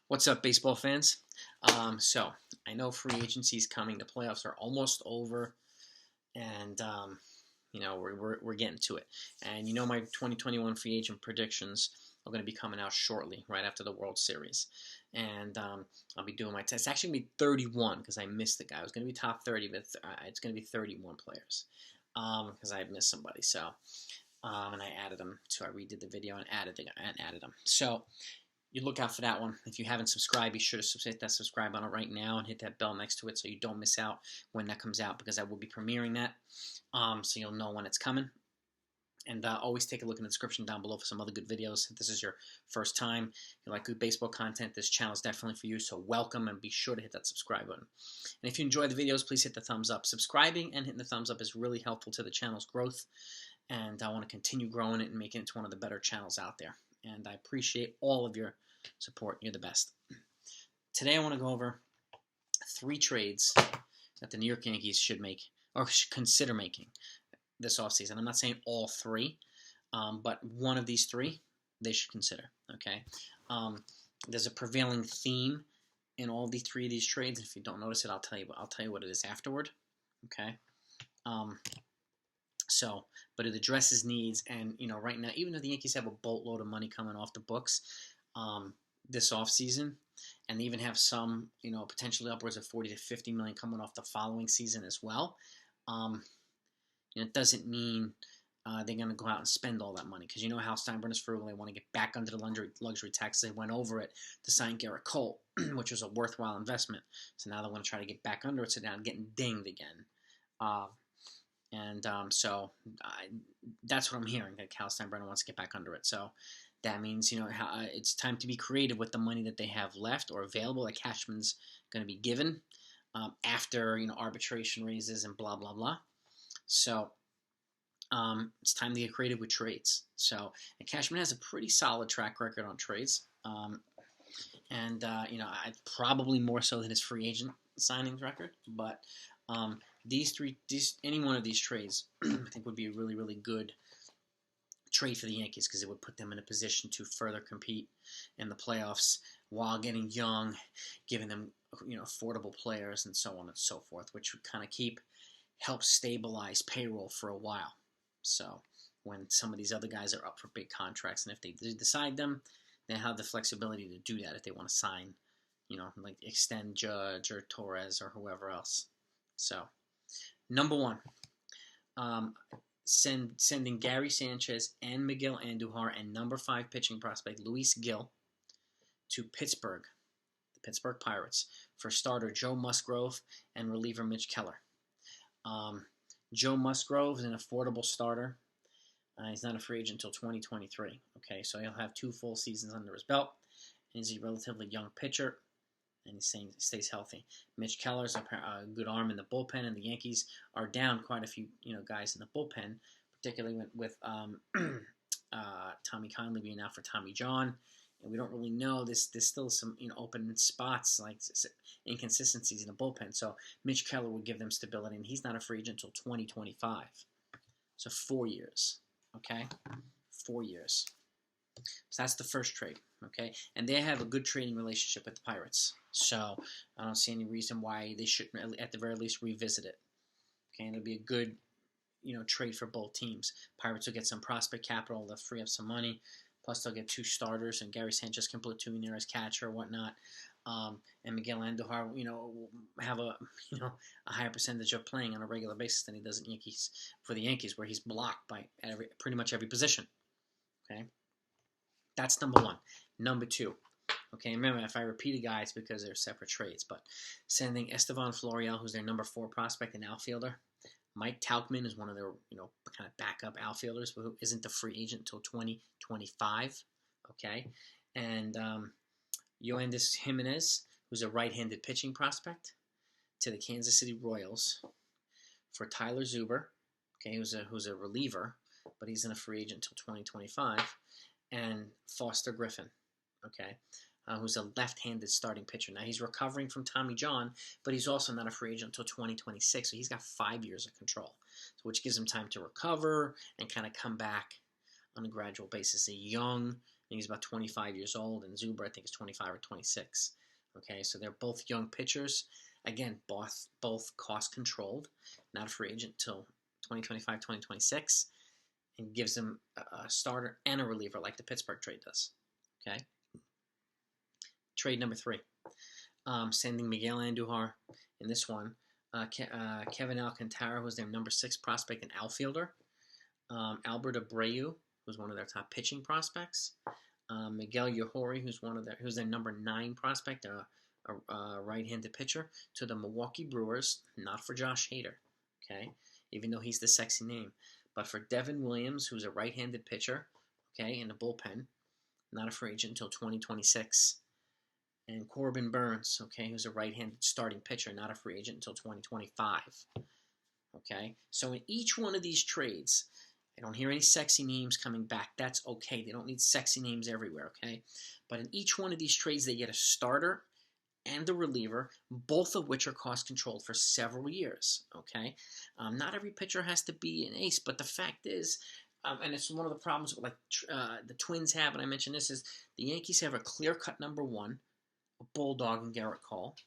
What's up, baseball fans? So I know free agency is coming. The playoffs are almost over, and we're getting to it. And my 2021 free agent predictions are going to be coming out shortly, right after the World Series. And I'll be doing my test. It's actually going to be 31 because I missed the guy. It was going to be top 30, but it's going to be 31 players because I missed somebody. So and I added them. So I redid the video and added them. So you look out for that one. If you haven't subscribed, be sure to hit that subscribe button right now and hit that bell next to it so you don't miss out when that comes out, because I will be premiering that, so you'll know when it's coming. And always take a look in the description down below for some other good videos. If this is your first time, you like good baseball content, this channel is definitely for you, so welcome, and be sure to hit that subscribe button. And if you enjoy the videos, please hit the thumbs up. Subscribing and hitting the thumbs up is really helpful to the channel's growth, and I want to continue growing it and making it to one of the better channels out there. And I appreciate all of your support. You're the best. Today I want to go over 3 trades that the New York Yankees should make or should consider making this offseason. I'm not saying all 3, but one of these 3 they should consider. Okay, there's a prevailing theme in all 3 of these trades. If you don't notice it, I'll tell you what it is afterward. Okay. But it addresses needs, and right now, even though the Yankees have a boatload of money coming off the books this offseason, and they even have some, potentially upwards of 40 to 50 million coming off the following season as well, it doesn't mean they're going to go out and spend all that money, because you know how Steinbrenner's frugal. They want to get back under the luxury tax. They went over it to sign Garrett Cole, which was a worthwhile investment. So now they want to try to get back under it, so now I'm getting dinged again. So that's what I'm hearing, that Cal Steinbrenner wants to get back under it. So that means, it's time to be creative with the money that they have left or available that Cashman's going to be given after, arbitration raises and blah, blah, blah. So it's time to get creative with trades. So, and Cashman has a pretty solid track record on trades. Probably more so than his free agent signings record. But any one of these trades, I think would be a really, really good trade for the Yankees, because it would put them in a position to further compete in the playoffs while getting young, giving them affordable players and so on and so forth, which would kind of help stabilize payroll for a while. So when some of these other guys are up for big contracts, and if they decide them, they have the flexibility to do that if they want to sign, like extend Judge or Torres or whoever else. So number 1, sending Gary Sanchez and Miguel Andujar and number 5 pitching prospect Luis Gil to Pittsburgh, the Pittsburgh Pirates, for starter Joe Musgrove and reliever Mitch Keller. Joe Musgrove is an affordable starter. He's not a free agent until 2023. Okay, so he'll have 2 full seasons under his belt. And he's a relatively young pitcher, and he stays healthy. Mitch Keller's a good arm in the bullpen, and the Yankees are down quite a few guys in the bullpen, particularly with Tommy Conley being out for Tommy John. And we don't really know. There's still some open spots, like inconsistencies in the bullpen. So Mitch Keller would give them stability, and he's not a free agent until 2025. So 4 years. Okay, 4 years. So that's the first trade. Okay, and they have a good trading relationship with the Pirates. So I don't see any reason why they shouldn't, at the very least, revisit it. Okay, and it'll be a good trade for both teams. Pirates will get some prospect capital. They'll free up some money. Plus, they'll get 2 starters, and Gary Sanchez can platoon there as catcher or whatnot. And Miguel Andujar, will have a higher percentage of playing on a regular basis than he does for the Yankees, where he's blocked by pretty much every position. Okay, that's number 1. Number 2. Okay, remember, if I repeat it, guys, because they're separate trades, but sending Estevan Florial, who's their number 4 prospect and outfielder. Mike Tauchman is one of their, kind of backup outfielders who isn't a free agent until 2025. Okay, and Yoendis Jimenez, who's a right-handed pitching prospect, to the Kansas City Royals for Tyler Zuber. Okay, who's a reliever, but he's in a free agent until 2025, and Foster Griffin. Okay. Who's a left-handed starting pitcher. Now, he's recovering from Tommy John, but he's also not a free agent until 2026, so he's got 5 years of control, which gives him time to recover and kind of come back on a gradual basis. A young think he's about 25 years old, and Zuber, I think, is 25 or 26. Okay, so they're both young pitchers. Again, both cost controlled, not a free agent until 2025, 2026, and gives them a starter and a reliever like the Pittsburgh trade does. Okay. Trade number 3, sending Miguel Andujar in this one. Kevin Alcantara, who's their number 6 prospect and outfielder. Albert Abreu, who's one of their top pitching prospects. Miguel Yajori, who's their number 9 prospect, a right-handed pitcher, to the Milwaukee Brewers, not for Josh Hader, okay, even though he's the sexy name, but for Devin Williams, who's a right-handed pitcher, okay, in the bullpen, not a free agent until 2026, and Corbin Burns, okay, who's a right-handed starting pitcher, not a free agent until 2025, okay. So in each one of these trades, I don't hear any sexy names coming back. That's okay. They don't need sexy names everywhere, okay? But in each one of these trades, they get a starter and a reliever, both of which are cost controlled for several years, okay? Not every pitcher has to be an ace, but the fact is, and it's one of the problems like the Twins have, and I mentioned this, is the Yankees have a clear-cut number 1, a bulldog in Garrett Cole,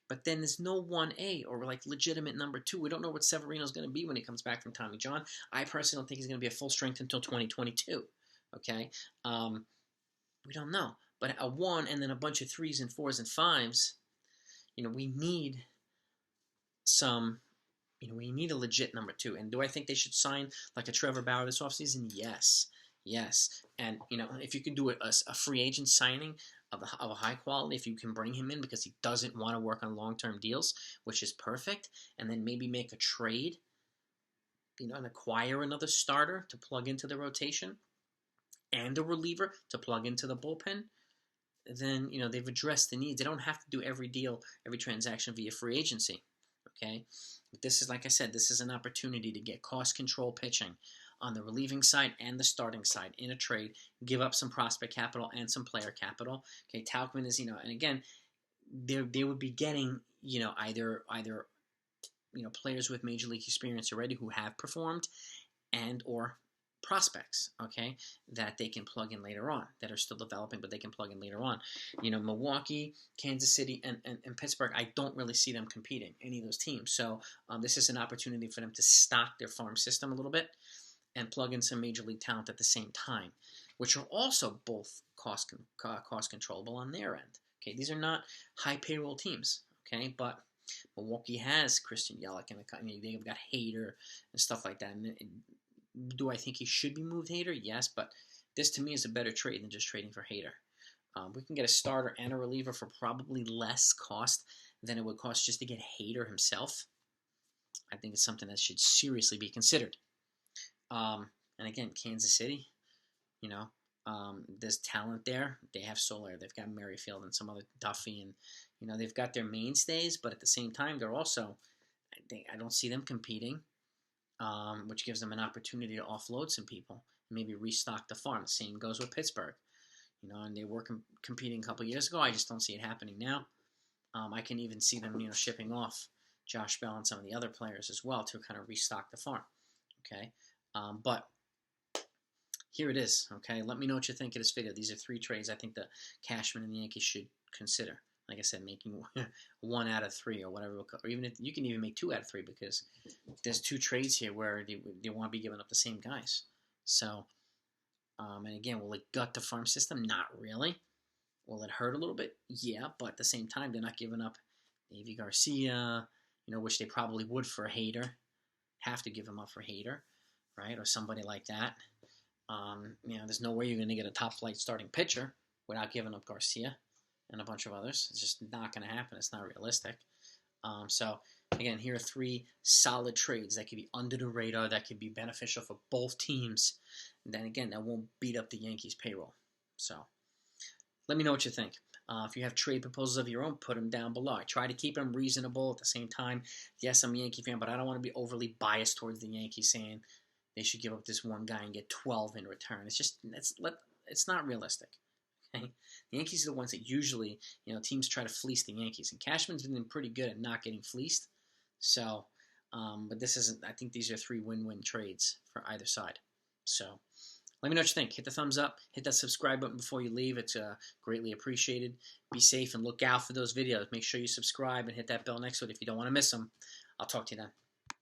but then there's no 1A or like legitimate number 2. We don't know what Severino's going to be when he comes back from Tommy John. I personally don't think he's going to be at full strength until 2022, okay? We don't know. But a 1 and then a bunch of 3s and 4s and 5s, we need we need a legit number 2. And do I think they should sign like a Trevor Bauer this offseason? Yes. Yes. And, if you can do a free agent signing of a high quality, if you can bring him in because he doesn't want to work on long-term deals, which is perfect, and then maybe make a trade, and acquire another starter to plug into the rotation and a reliever to plug into the bullpen, then, they've addressed the needs. They don't have to do every deal, every transaction via free agency, okay? But this is, like I said, this is an opportunity to get cost control pitching on the relieving side and the starting side in a trade, give up some prospect capital and some player capital. Okay, Tauchman is, and again, they would be getting, either players with major league experience already who have performed, and or prospects, okay, that they can plug in later on, that are still developing, but they can plug in later on. Milwaukee, Kansas City, and Pittsburgh, I don't really see them competing, any of those teams. So this is an opportunity for them to stock their farm system a little bit and plug in some major league talent at the same time, which are also both cost controllable on their end. Okay, these are not high payroll teams, okay, but Milwaukee has Christian Yelich, and they've got Hader and stuff like that. And do I think he should be moved, Hader? Yes, but this to me is a better trade than just trading for Hader. We can get a starter and a reliever for probably less cost than it would cost just to get Hader himself. I think it's something that should seriously be considered. And again, Kansas City, there's talent there. They have Soler, they've got Merrifield and some other Duffy, and they've got their mainstays, but at the same time, they're also, I don't see them competing, which gives them an opportunity to offload some people, maybe restock the farm. The same goes with Pittsburgh, and they were competing a couple years ago. I just don't see it happening now. I can even see them, shipping off Josh Bell and some of the other players as well to kind of restock the farm. Okay, but here it is. Okay, let me know what you think of this video. These are 3 trades I think the Cashman and the Yankees should consider. Like I said, making 1 out of 3 or whatever, or even if you can even make 2 out of 3 because there's 2 trades here where they want to be giving up the same guys. So, and again, will it gut the farm system? Not really. Will it hurt a little bit? Yeah, but at the same time, they're not giving up Davy Garcia, which they probably would for Hader. Have to give him up for Hader, right, or somebody like that. There's no way you're going to get a top-flight starting pitcher without giving up Garcia and a bunch of others. It's just not going to happen. It's not realistic. So, again, here are 3 solid trades that could be under the radar, that could be beneficial for both teams. And then, again, that won't beat up the Yankees' payroll. So, let me know what you think. If you have trade proposals of your own, put them down below. I try to keep them reasonable at the same time. Yes, I'm a Yankee fan, but I don't want to be overly biased towards the Yankees saying they should give up this one guy and get 12 in return. It's not realistic. Okay? The Yankees are the ones that usually, teams try to fleece the Yankees, and Cashman's been pretty good at not getting fleeced. So, but this isn't. I think these are 3 win-win trades for either side. So, Let me know what you think. Hit the thumbs up. Hit that subscribe button before you leave. It's greatly appreciated. Be safe and look out for those videos. Make sure you subscribe and hit that bell next to it if you don't want to miss them. I'll talk to you then.